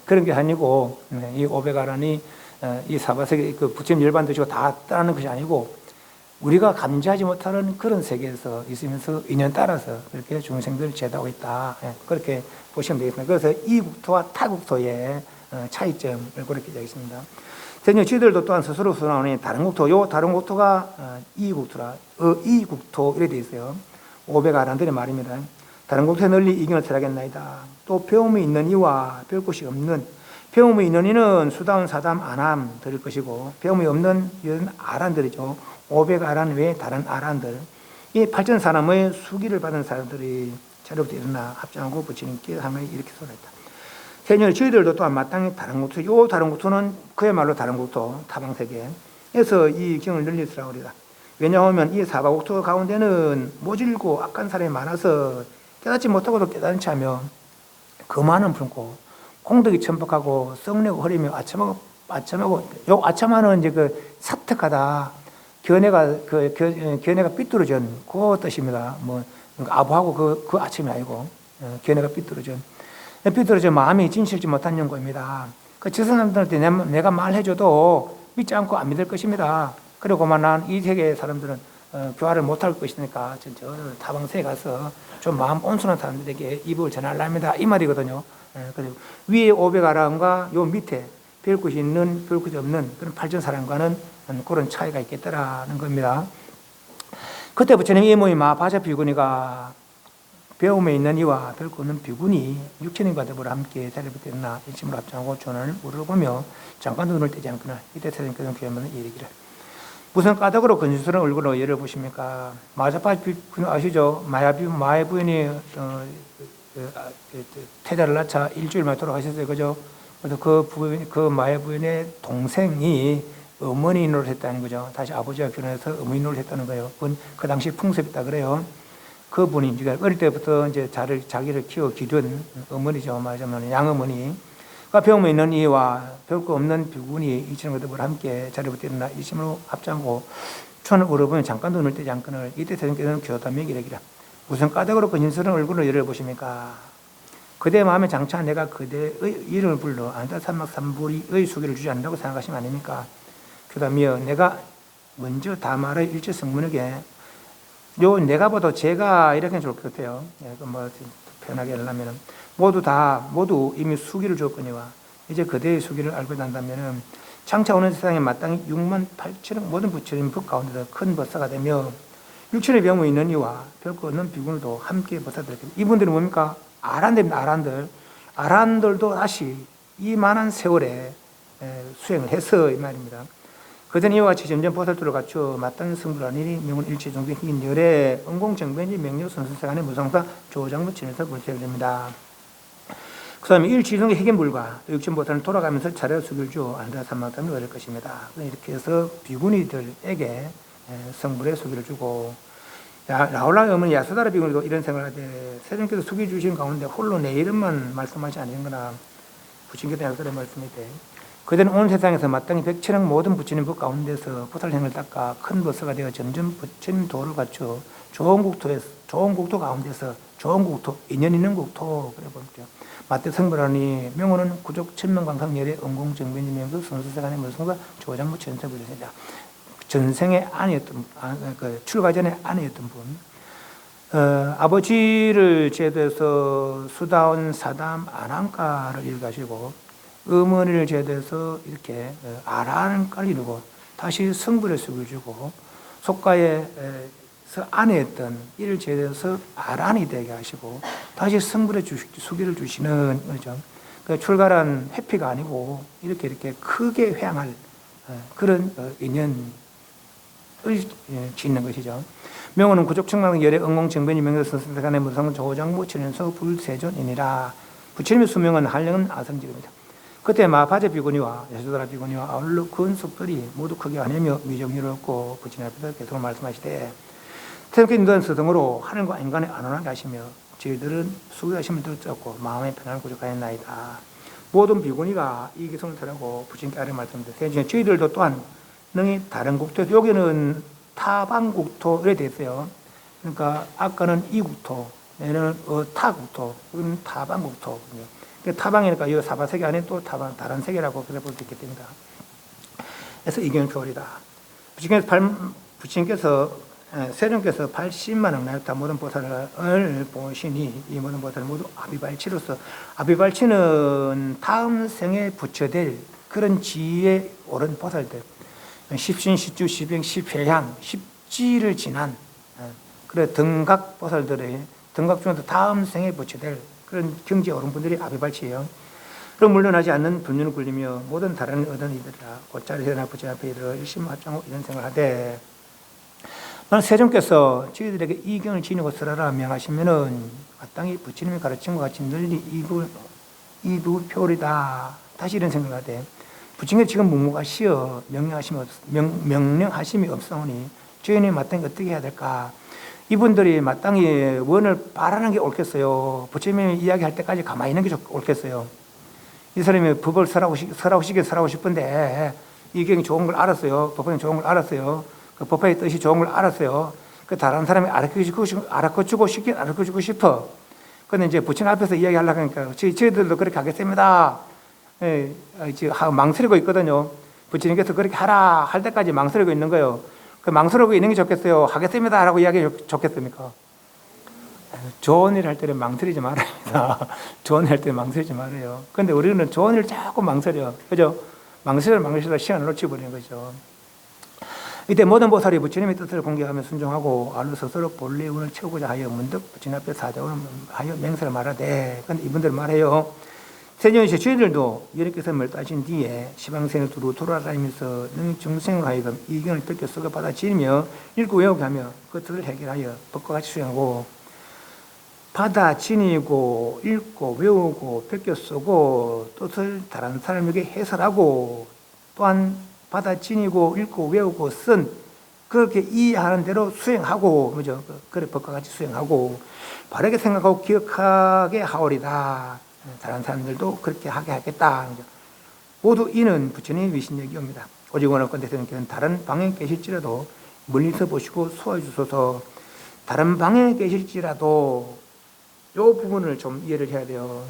그런 게 아니고 이 오백아란이 이 사바세계 그 부처님 열반 드시고 다 따르는 것이 아니고 우리가 감지하지 못하는 그런 세계에서 있으면서 인연 따라서 그렇게 중생들을 제도하고 있다. 그렇게 보시면 되겠습니다. 그래서 이국토와 타국토의 차이점을 그렇게 이야기했습니다. 저희들도 또한 스스로 나오는 다른 국토, 요 다른 국토가 이국토라, 이국토 이래 돼 있어요. 오백아란들의 말입니다. 다른 국토에 널리 이견을 철하겠나이다. 또 배움이 있는 이와 배울 것이 없는, 배움이 있는 이는 수다운 사담 아남 들을 것이고 배움이 없는 이는 아란들이죠. 오백아란 외에 다른 아란들, 이 팔천사람의 수기를 받은 사람들이 자료부터 일어나 합장하고 부처님께 하면 이렇게 소리했다. 세뇨 저희들도 또한 마땅히 다른 국토, 요 다른 국토는 그야말로 다른 국토, 타방세계에서 이 경을 늘리시라고 합니다. 왜냐하면 이 사바국토 가운데는 모질고 악한 사람이 많아서 깨닫지 못하고도 깨닫지 않으면 그 많은 품고 홍덕이 천박하고 썩내고 흐리며 아첨하고 요 아첨하는 이제 그 사특하다 견해가 삐뚤어진 그 뜻입니다. 뭐 아부하고 그 아첨이 아니고 견해가 삐뚤어진 마음이 진실지 못한 연고입니다. 저 사람들한테 내가 말해줘도 믿지 않고 안 믿을 것입니다. 그리고만 난 이 세계의 사람들은 교화를 못할 것이니까 저 타방세에 가서 좀 마음 온순한 사람들에게 이북을 전하랍니다. 이 말이거든요. 그리고 위에 500아람과 요 밑에 별 것이 있는 별 것이 없는 그런 팔전사람과는 그런 차이가 있겠더라는 겁니다. 그때 부처님 이모이 마바자 비구니가 배움에 있는 이와 별 것 없는 비구니 육체님과 더불어 함께 자리에 붙었나 일심으로 합장하고 전원을 물어보며 잠깐 눈을 떼지 않거나 이때 사장님께서 교회하면 이르기를 무슨 까닭으로 근심스러운 얼굴로 열어보십니까? 마자파 비구니 아시죠? 마의 부인이 태자를 낳자 일주일 만에 돌아가셨어요. 그죠? 그래서 그 마의 부인의 동생이 어머니 노릇 했다는 거죠. 다시 아버지와 결혼해서 어머니 노릇 했다는 거예요. 그 당시 풍습이다 그래요. 그분이 어릴 때부터 이제 자기를 키워 기른 어머니죠. 말하자면 양어머니가 배움에 있는 이와 별 거 없는 비구니 이치는 것들 함께 자리부터 일어나 일심으로 합장하고 천을 물어보면 잠깐 눈을 떼지 않거늘 이때 대전께서는 교담에 기르기라 무슨 까닭으로 근심스러운 얼굴을 열어보십니까? 그대 마음에 장차 내가 그대의 이름을 불러 안타삼막삼부리의 수기를 주지 않는다고 생각하시면 아닙니까? 교담이여 내가 먼저 다말의 일체 성문에게 요 내가 봐도 제가 이렇게 좋을 것 같아요. 뭐 편하게 하려면 모두 이미 수기를 줬거니와 이제 그대의 수기를 알고 난다면은 장차 오는 세상에 마땅히 6만 8천억 모든 부처님 법 가운데서 큰 법사가 되며 육천의 병이 있는 이와 별거 없는 비군도 함께 법사들겠다. 이분들이 뭡니까? 아란들입니다. 아란들도 다시 이 많은 세월에 수행을 해서 이 말입니다. 그전 이와 같이 점점 보살도를 갖추어 마땅한 성불 아니니 명은 일체 종교 흰 열에 응공정변지 명료 선수세간의 무상사 조장무 진에서 불세를 됩니다. 그 다음에 일지성의 핵인불과 육천보살은 돌아가면서 차례 수기를 주어 안다삼막담을 얻을 것입니다. 이렇게 해서 비구니들에게 성불의 수기를 주고 라울라 어머니 야소다라 비구니도 이런 생각을 하되 세종께서 수기 주신 가운데 홀로 내 이름만 말씀하지 않으신거나 부친께서 야소다라 말씀인데 그들은 온 세상에서 마땅히 100천억 모든 부처님 법 가운데서 보살행을 닦아 큰 법사가 되어 점점 부처님 도를 갖추어 좋은 국토 가운데서 좋은 국토, 인연 있는 국토 그래 볼게요. 마태 성불하니 명호는 구족 천명광상열의 응공정변지 명수 선수세간의 무성과 조장무 천세불이다. 전생의 아내였던 출가 전에 아내였던 분. 아버지를 제도해서 수다원 사담 안암가를 일가시고 어머니를 제대해서 이렇게 아란까지 이루고 다시 성불의 수기를 주고 속가에서 아내였던 이를 제대해서 아란이 되게 하시고 다시 성불의 수기를 주시는 거죠. 그 출가란 회피가 아니고 이렇게 크게 회양할 그런 인연을 짓는 것이죠. 명호는 구족청강 열의 응공정변이 명에서 선생간의 무상 조장무 천연소 불세존이니라. 부처님의 수명은 한량은 아성직입니다. 그때 마바제 비구니와 여수다라 비구니와 아울러 근속들이 모두 크게 아내며 미정리를 얻고 부처님 앞에서 계속 말씀하시되 태극기 인도한 서등으로 하늘과 인간의 안원하게 하시며 저희들은 수고하심을 듣고 마음의 편안을 구족하였나이다. 모든 비구니가 이 기성을 타라고 부처님께 아래 말씀드렸어요. 저희들도 또한 능히 다른 국토에서 여기는 타방국토에 대해서요. 그러니까 아까는 이국토, 얘는 타국토, 여기는 타방국토거든요. 타방이니까 이 사바세계 안에 또 타방, 다른 세계라고 그래 볼 수 있기 때문이다. 그래서 이경표월이다. 부처님께서 세종께서 80만 억나였다 모든 보살을 보시니 이 모든 보살을 모두 아비발치로서 아비발치는 다음 생에 부처될 그런 지위에 오른 보살들 십신, 십주, 십행, 십회향, 십지를 지난 그래 등각 보살들의 등각 중에서 다음 생에 부처될 그런 경지에 오른 분들이 아비발치예요. 그럼 물러나지 않는 불륜을 굴리며 모든 다른 얻은 이들이라 곧자리에나 부처 앞에 이르러 일심합장하고 이런 생각을 하되 나는 세종께서 저희들에게 이 경을 지니고 쓰라라 명하시면은 마땅히 부처님이 가르친 것 같이 널리 이부 표리다. 다시 이런 생각을 하되 부처님이 지금 묵묵하시어 명령하심이 없사오니 저희는 마땅히 어떻게 해야 될까? 이분들이 마땅히 원을 바라는 게 옳겠어요? 부처님이 이야기할 때까지 가만히 있는 게 옳겠어요? 이 사람이 법을 설하고 싶은데 이경이 좋은 걸 알았어요. 법화이 좋은 걸 알았어요. 그 법화의 뜻이 좋은 걸 알았어요. 그 다른 사람이 알아주고 싶어. 근데 이제 부처님 앞에서 이야기하려고 하니까 저희들도 그렇게 하겠습니다. 예, 망설이고 있거든요. 부처님께서 그렇게 하라 할 때까지 망설이고 있는 거예요. 그 망설이고 있는 게 좋겠어요? 하겠습니다 라고 이야기하면 좋겠습니까? 좋은 일 할 때는 망설이지 말아야 좋은 일 할 때는 망설이지 말아요. 근데 우리는 좋은 일을 자꾸 망설여. 그죠? 망설여 시간을 놓쳐버리는 거죠. 이때 모든 보살이 부처님의 뜻을 공개하며 순종하고 알로 스스로 본래 운을 채우고자 하여 문득 부처님 앞에 사자원을 하여 맹세를 말하되, 근데 이분들 말해요. 세존시 저희들도 여러께서 멸도하신 뒤에 시방생을 두루 돌아다니면서 능 중생하여금 이경을 뺏겨 쓰고 받아들이며 읽고 외우게 하며 그 뜻을 해결하여 법과 같이 수행하고 받아 지니고 읽고 외우고 뺏겨 쓰고 뜻을 다른 사람에게 해설하고 또한 받아 지니고 읽고 외우고 쓴 그렇게 이해하는 대로 수행하고, 그죠? 그래 법과 같이 수행하고 바르게 생각하고 기억하게 하오리다. 다른 사람들도 그렇게 하게 하겠다. 모두 이는 부처님의 위신력이옵니다. 오직 원하건대에서는 다른 방에 계실지라도 멀리서 보시고 소화해 주소서. 다른 방에 계실지라도 이 부분을 좀 이해를 해야 돼요.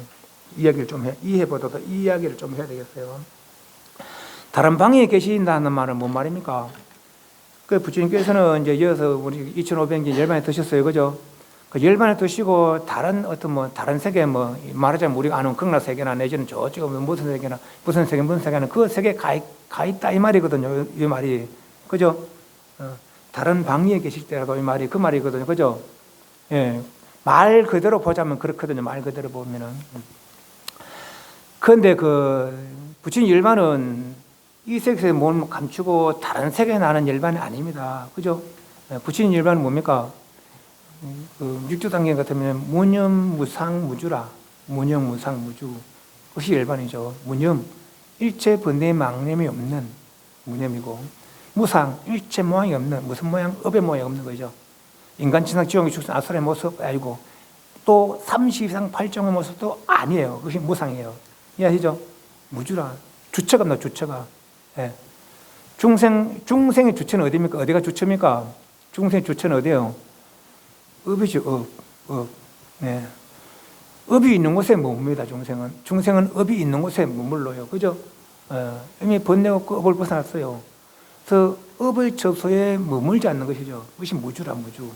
이해보다도 이 이야기를 좀 해야 되겠어요. 다른 방에 계신다는 말은 뭔 말입니까? 그 부처님께서는 이제 이어서 우리 2500년 열반에 드셨어요. 그죠? 그 열반에 드시고 다른 다른 세계 말하자면 우리가 아는 극락 세계나 내지는 저쪽 무슨 세계는 그 세계에 가 있다 이 말이거든요. 이 말이. 그죠? 다른 방위에 계실 때라도 이 말이 그 말이거든요. 그죠? 예. 말 그대로 보자면 그렇거든요. 말 그대로 보면은. 그런데 그 부처님 열반은 이 세계에서 뭘 감추고 다른 세계에 나는 열반이 아닙니다. 그죠? 부처님 열반은 뭡니까? 그 육조단계 같으면 무념, 무상, 무주라. 무념, 무상, 무주. 그것이 열반이죠. 무념, 일체 번뇌 망념이 없는 무념이고, 무상, 일체 모양이 없는, 무슨 모양? 업의 모양이 없는 거죠. 인간, 지상, 지옥의 축생, 아수라의 모습 아니고, 또 삼시상 팔정의 모습도 아니에요. 그것이 무상이에요. 이해하시죠? 무주라. 주체가 없나, 주체가. 예. 중생의 주체는 어디입니까? 어디가 주체입니까? 중생의 주체는 어디예요? 업이죠, 업. 네. 업이 있는 곳에 머뭅니다, 중생은. 중생은 업이 있는 곳에 머물러요. 그죠? 이미 번뇌고 그 업을 벗어났어요. 그래서 업의 처소에 머물지 않는 것이죠. 그것이 무주라, 무주.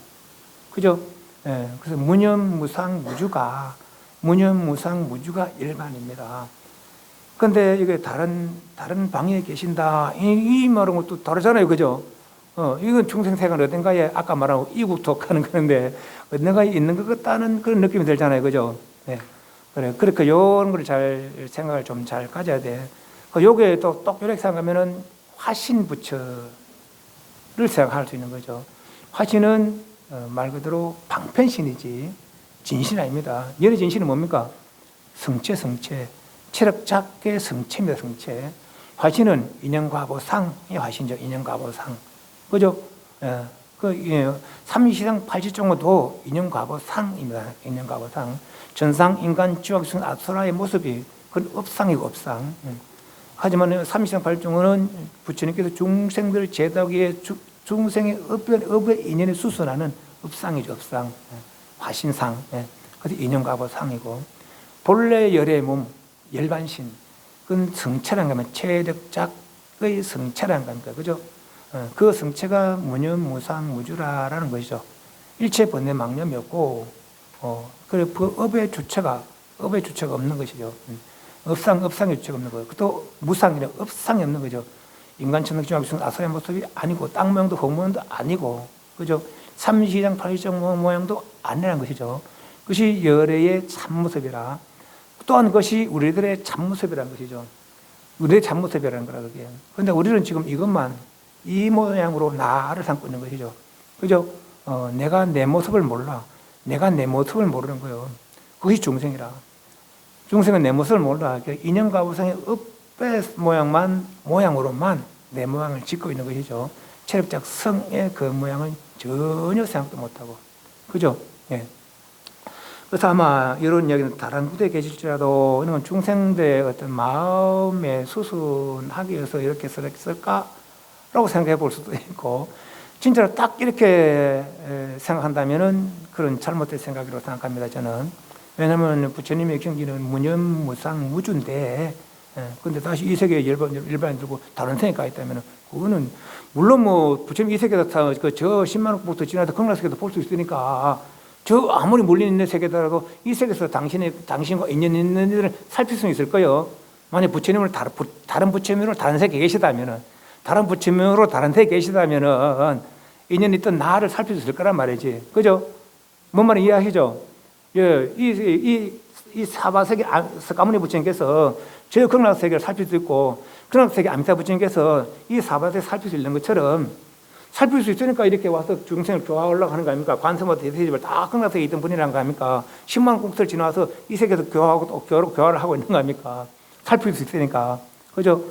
그죠? 그래서 무념, 무상, 무주가 일반입니다. 그런데 이게 다른 방에 계신다. 이 말은 또 다르잖아요. 그죠? 이건 중생세관 어딘가에 아까 말한 이국독하는 건데 어딘가에 있는 것 같다는 그런 느낌이 들잖아요. 그죠? 네. 그렇게 이런 걸 잘 생각을 좀 잘 가져야 돼. 요게 또 이렇게 생각하면은 화신 부처를 생각할 수 있는 거죠. 화신은 말 그대로 방편신이지 진신 아닙니다. 열의 진신은 뭡니까? 성체. 체력작계 성체입니다. 성체. 화신은 인연과보상이 화신이죠. 인연과보상. 그죠? 삼시상 팔시정도 인연과보상입니다. 인연과보상. 전상, 인간, 지옥, 아수라의 모습이 그건 업상이고 업상. 하지만 삼시상 팔정은 부처님께서 중생들 제도기에 중생의 업의 인연에 수순하는 업상이죠. 업상. 화신상. 그래서 인연과보상이고 본래 열의 몸 열반신, 그건 성체라는 거면 체력작의 성체라는 겁니다. 그죠? 그 성체가 무념, 무상, 무주라라는 것이죠. 일체 번뇌 망념이 없고, 그래, 그 업의 주체가 없는 것이죠. 업상의 주체가 없는 거예요. 또 무상이라 업상이 없는 거죠. 인간, 천능, 지옥, 아수라의 모습이 아니고, 땅 모양도 흙 모양도 아니고, 그죠? 삼시장, 팔시장 모양도 아니라는 것이죠. 그것이 열애의 참모습이라. 또한 그것이 우리들의 참모습이라는 것이죠. 우리의 참모습이라는 거라 그게. 그런데 우리는 지금 이것만 이 모양으로 나를 삼고 있는 것이죠. 그죠? 내가 내 모습을 몰라. 내가 내 모습을 모르는 거예요. 그것이 중생이라. 중생은 내 모습을 몰라. 인연과보상의 업의 모양으로만 내 모양을 짓고 있는 것이죠. 체력적 성의 그 모양은 전혀 생각도 못하고. 그죠? 예. 그래서 아마 이런 이야기는 다른 부대에 계실지라도 이런 중생들의 어떤 마음의 수순하기 위해서 이렇게 쓸까라고 생각해 볼 수도 있고, 진짜로 딱 이렇게 생각한다면은 그런 잘못된 생각이라고 생각합니다, 저는. 왜냐하면 부처님의 경지는 무념무상 무주인데, 근데 다시 이 세계에 일반인 들고 다른 생각이 있다면 그거는 물론 뭐 부처님 이 세계에서 저 10만 원부터 지나서 극락세계도 볼 수 있으니까 저 아무리 멀리 있는 세계더라도 이 세계에서 당신과 인연 있는 일을 살필 수 있을 거예요. 만약 부처님을 다른 부처님으로 다른 세계에 계시다면은, 다른 부처님으로 다른 세계에 계시다면은 인연이 있던 나를 살필 수 있을 거란 말이지, 그죠? 뭔 말인지 이해하시죠? 예, 이 사바세계 석가모니 부처님께서 저 극락세계를 살필 수 있고, 극락세계 아미타 부처님께서 이 사바세계를 살필 수 있는 것처럼 살필 수 있으니까 이렇게 와서 중생을 교화하려고 하는 거 아닙니까? 관세마다 대세집을 다 극락세계에 있던 분이란 거 아닙니까? 10만 원 국토를 지나와서 이 세계에서 교화하고 또 교화를 하고 있는 거 아닙니까? 살필 수 있으니까. 그죠?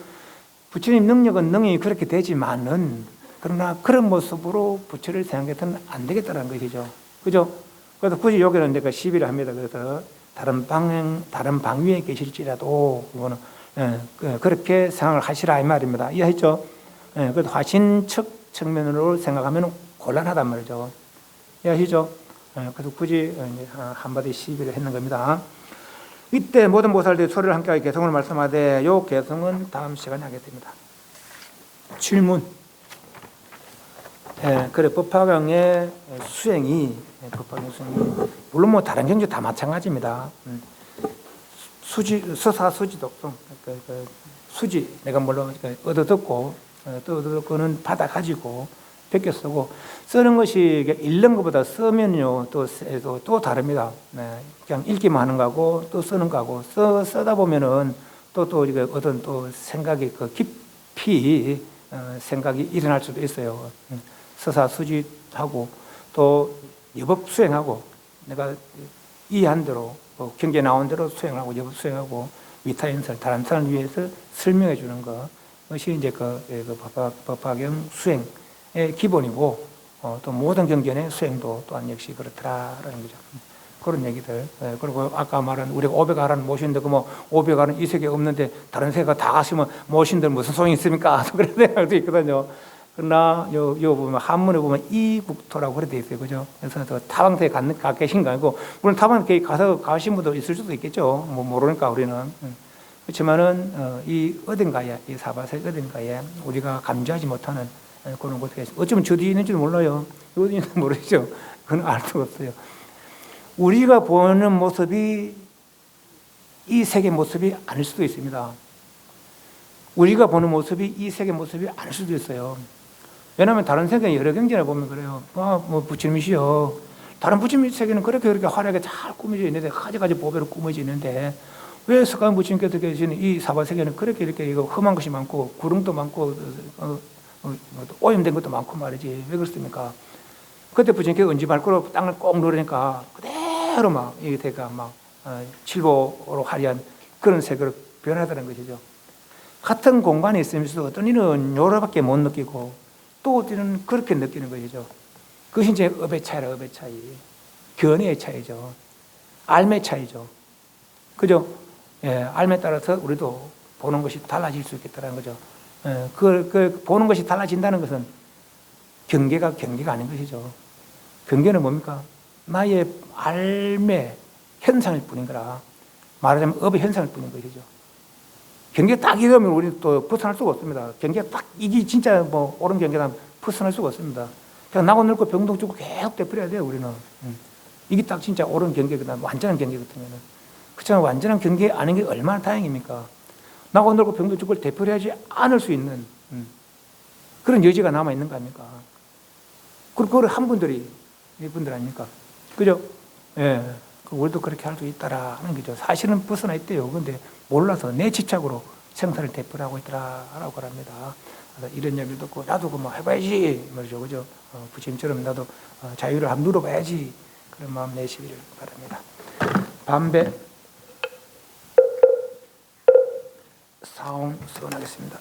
부처님 능력은 능히 그렇게 되지만은, 그러나 그런 모습으로 부처를 생각해서는 안 되겠다는 것이죠. 그죠? 그래서 굳이 여기는 내가 시비를 합니다. 그래서 다른 방위에 계실지라도 이거는 그렇게 생각을 하시라 이 말입니다. 이해했죠? 그래서 화신측 측면으로 생각하면 곤란하단 말이죠. 이해하시죠? 그래서 굳이 한마디 시비를 했는 겁니다. 이때 모든 보살들이 소리를 함께하여 개성을 말씀하되, 이 개성은 다음 시간에 하겠습니다. 질문. 그래, 법화경의 수행이 물론 뭐 다른 경주 다 마찬가지입니다. 서사 수지 독성, 수지 내가 물론 얻어듣고 또 얻어듣고는 받아가지고 베껴 쓰고, 쓰는 것이 읽는 것보다 쓰면요 또 다릅니다. 그냥 읽기만 하는 거하고 또 쓰는 거하고, 쓰다 보면은 또 어떤 또 생각이 깊이 생각이 일어날 수도 있어요. 서사 수지하고 또 여법 수행하고, 내가 이해한 대로 경계 나온 대로 수행하고 여법 수행하고 위타연설 다른 사람을 위해서 설명해 주는 것이 이제 법화경 수행의 기본이고, 또 모든 경전의 수행도 또한 역시 그렇더라라는 거죠. 그런 얘기들. 그리고 아까 말한 우리가 500아란 모신데 그 뭐 500아란 이 세계에 없는데 다른 세계가 다 가시면 모신들 무슨 소용이 있습니까? 그런 생각도 있거든요. 그러나 요 보면 한문에 보면 이국토라고 그렇게 돼 있어요, 그죠? 그래서 타방세에 가 계신 거 아니고, 물론 타방세에 가신 분도 있을 수도 있겠죠. 뭐 모르니까 우리는. 그렇지만은 이 어딘가에, 이 사바세 어딘가에 우리가 감지하지 못하는 그런 곳에 있어요. 어쩌면 저 뒤에 있는지도 몰라요. 어디 있는지 모르죠. 그건 알 수가 없어요. 우리가 보는 모습이 이 세계 모습이 아닐 수도 있습니다. 우리가 보는 모습이 이 세계 모습이 아닐 수도 있어요. 왜냐하면 다른 세계 여러 경전을 보면 그래요. 뭐 부처님이시여, 다른 부처님 세계는 그렇게 화려하게 잘 꾸며져 있는데, 가지가지 보배로 꾸며져 있는데, 왜 석가모니 부처님께서 계시는 이 사바 세계는 그렇게 이렇게 험한 것이 많고 구름도 많고 오염된 것도 많고 말이지, 왜 그렇습니까? 그때 부처님께서 은지발가락으로 땅을 꼭 누르니까 그대로 막 이 세계가 막 칠보로 화려한 그런 세계로 변하다는 것이죠. 같은 공간에 있으면서도 어떤 이는 요렇게밖에 못 느끼고 또 어디는 그렇게 느끼는 것이죠. 그것이 이제 업의 차이라, 업의 차이. 견해의 차이죠. 알매 차이죠. 그죠? 알매 따라서 우리도 보는 것이 달라질 수 있겠다는 거죠. 그 보는 것이 달라진다는 것은 경계가 아닌 것이죠. 경계는 뭡니까? 나의 알매 현상일 뿐인 거라. 말하자면 업의 현상일 뿐인 것이죠. 경계 딱 이러면 우리는 또 벗어날 수가 없습니다. 경계가 딱 이게 진짜 뭐 옳은 경계다 벗어날 수가 없습니다. 그냥 나고 늙고 병동 죽고 계속 되풀이해야 돼요, 우리는. 이게 딱 진짜 옳은 경계거든, 완전한 경계 같으면은. 그렇지만 완전한 경계 아닌 게 얼마나 다행입니까? 나고 늙고 병동 죽고 되풀이하지 않을 수 있는 그런 여지가 남아 있는 거 아닙니까? 그걸 한 분들이 이분들 아닙니까? 그죠? 예. 우리도 그렇게 할 수 있다라는 거죠. 사실은 벗어나 있대요. 그런데 몰라서 내 집착으로 생사를 되풀이하고 있더라라고 합니다. 그래서 이런 얘기를 듣고 나도 그뭐 해봐야지 말이죠, 그죠? 부처님처럼 나도 자유를 한번 누려봐야지, 그런 마음 내시기를 바랍니다. 밤배 사옹 수원하겠습니다.